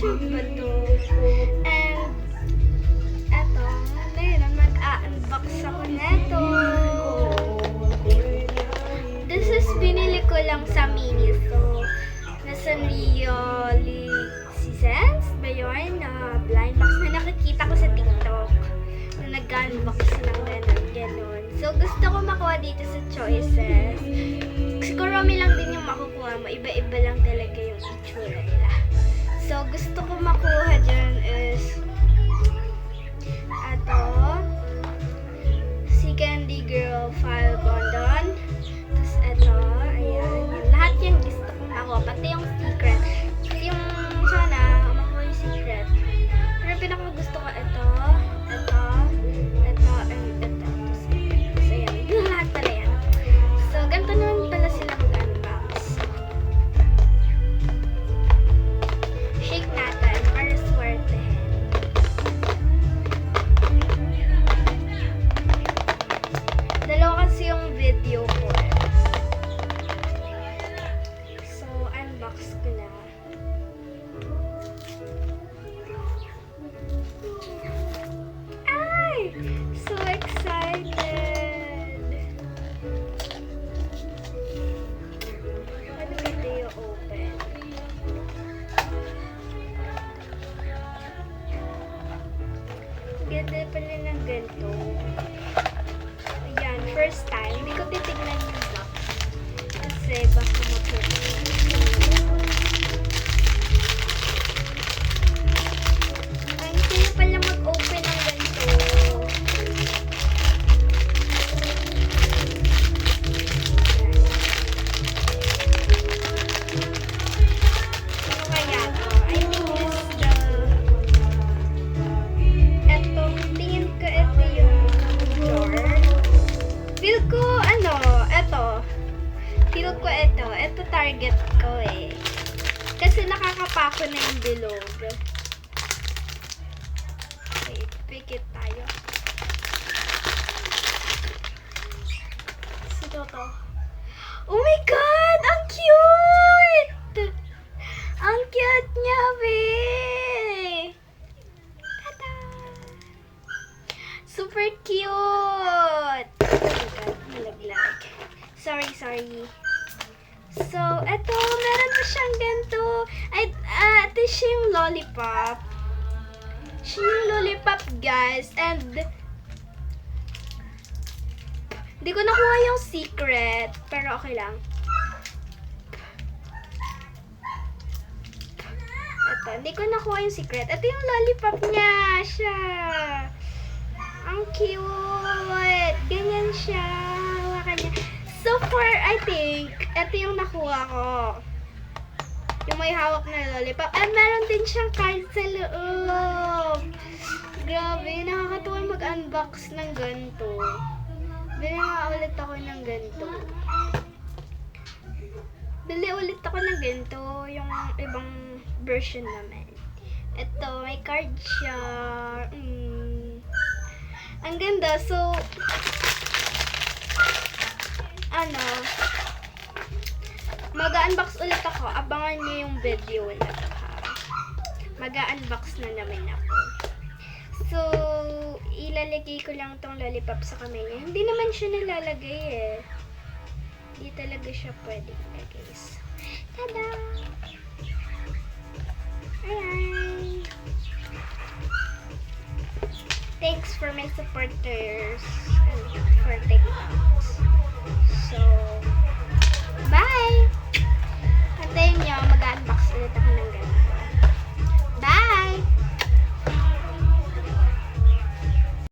YouTube ba to? And, eto, ngayon, mag-unbox ako neto. This is binili ko lang sa Miniso. Nasa Cents ba yun? Blind box na nakikita ko sa TikTok. Na nag-unbox lang ganun. So, gusto ko makuha dito sa choices. Siguro may lang din yung makukuha mo. Iba-iba lang talaga yung itsura nila. So, gusto ko makuha dyan is si Candy Girl File Bondon. Tapos ito, ayan. Lahat yan gusto ko makuha. Pati yung secret. Yung sana, makuha yung secret. Pero pinaka gusto ko ito, and ito. So, ayan. Yung lahat pala yan. So, ganito naman pala sila mag-unbox. Shake natin para swertehin. Dalawa kasi yung video ko. So, unbox ko na. Ay! So excited! Paano ba tayo open? Ganda pala ng ganito. Ayan, first time. Hindi ko titignan yung box. Kasi baka mag-open. Ay, hindi pala mag-open ng ganito. Ano kaya to? I think this is the... Eto, tingin ko ito yung door. Feel ko, Feel ko ito. Ito target ko eh. Kasi nakakapako na yung bilog. Okay, pikit tayo. Sino to? Oh my God! Ang cute! Ang cute niya, babe! Tada! Super cute! Oh my God, nalaglag. Sorry. So, eto, meron na siyang ganito. Ito siya yung lollipop. Siya yung lollipop, guys. And, hindi ko nakuha yung secret. Pero okay lang. Ito, hindi ko nakuha yung secret. Ito yung lollipop niya. Siya. Ang cute. Ganyan siya. Hawakan niya. So far, I think, ito yung nakuha ko. Yung may hawak na lollipop. And meron din siyang card sa loob. Grabe, nakakatuwa mag-unbox ng ganito. Bili nga ulit ako ng ganito. Bili ulit ako ng ganito. Yung ibang version naman. Ito, may card siya. Ang ganda. So, mag-unbox ulit ako. Abangan niyo yung video na to, ha. Mag-unbox na naman ako. So, ilalagay ko lang tong lollipop sa kamay niya. Hindi naman siya nilalagay eh. Hindi talaga siya pwede ilagay. So, tada! Ayan! Thanks for my supporters.